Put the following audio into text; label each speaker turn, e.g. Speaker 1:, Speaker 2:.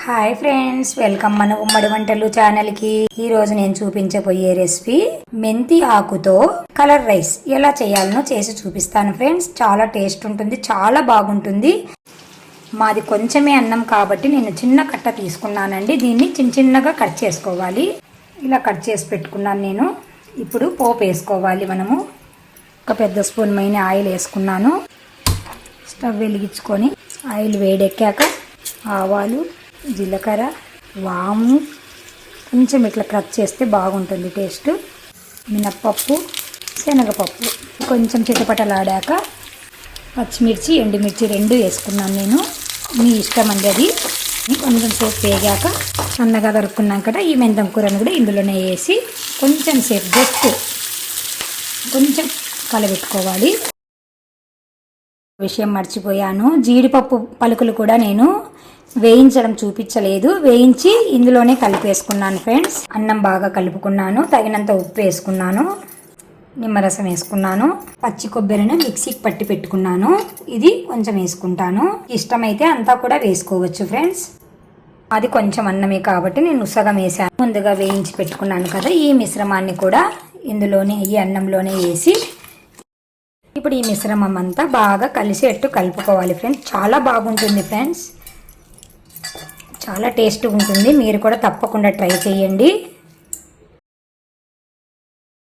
Speaker 1: Hi friends, welcome మన ఉమ్మడి వంటలు ఛానల్ కి. ఈ రోజు నేను చూపించబోయే రెసిపీ మెంతి ఆకుతో కలర్ రైస్ ఎలా చేయాలనో చేసి చూపిస్తాను ఫ్రెండ్స్. చాలా టేస్ట్ ఉంటుంది, చాలా బాగుంటుంది. మాది కొంచెమే అన్నం కాబట్టి నేను చిన్న కట్ట తీసుకున్నానండి. దీన్ని చిన్న చిన్నగా కట్ చేసుకోవాలి. ఇలా కట్ చేసి పెట్టుకున్నాను నేను. ఇప్పుడు పోపు వేసుకోవాలి. మనము ఒక పెద్ద స్పూన్ మైన ఆయిల్ వేసుకున్నాను. స్టవ్ వెలిగించుకొని ఆయిల్ వేడెక్కాక ఆవాలు, జీలకర్ర, వాము కొంచెం ఇట్లా క్రష్ చేస్తే బాగుంటుంది టేస్ట్. మినప్పప్పు, శనగపప్పు కొంచెం చిటపటలాడాక పచ్చిమిర్చి, ఎండుమిర్చి రెండు వేసుకున్నాను నేను. మీ ఇష్టం అండి అది. కొంచెం సేపు వేగాక సన్నగా దొరుకున్నాం కదా, ఈ మెంతం కూరను కూడా ఇందులోనే వేసి కొంచెం సేపు జస్ట్ కొంచెం కలబెట్టుకోవాలి. విషయం మర్చిపోయాను, జీడిపప్పు పలుకులు కూడా నేను వేయించడం చూపించలేదు. వేయించి ఇందులోనే కలిపేసుకున్నాను ఫ్రెండ్స్. అన్నం బాగా కలుపుకున్నాను. తగినంత ఉప్పు వేసుకున్నాను. నిమ్మరసం వేసుకున్నాను. పచ్చి కొబ్బరిని మిక్సీకి పట్టి పెట్టుకున్నాను. ఇది కొంచెం వేసుకుంటాను. ఇష్టమైతే అంతా కూడా వేసుకోవచ్చు ఫ్రెండ్స్. అది కొంచెం అన్నమే కాబట్టి నేను సగం వేసాను. ముందుగా వేయించి పెట్టుకున్నాను కదా, ఈ మిశ్రమాన్ని కూడా ఇందులోనే ఈ అన్నంలోనే వేసి ఇప్పుడు ఈ మిశ్రమం అంతా బాగా కలిసేట్టు కలుపుకోవాలి ఫ్రెండ్స్. చాలా బాగుంటుంది ఫ్రెండ్స్, చాలా టేస్ట్ ఉంటుంది. మీరు కూడా తప్పకుండా ట్రై చేయండి.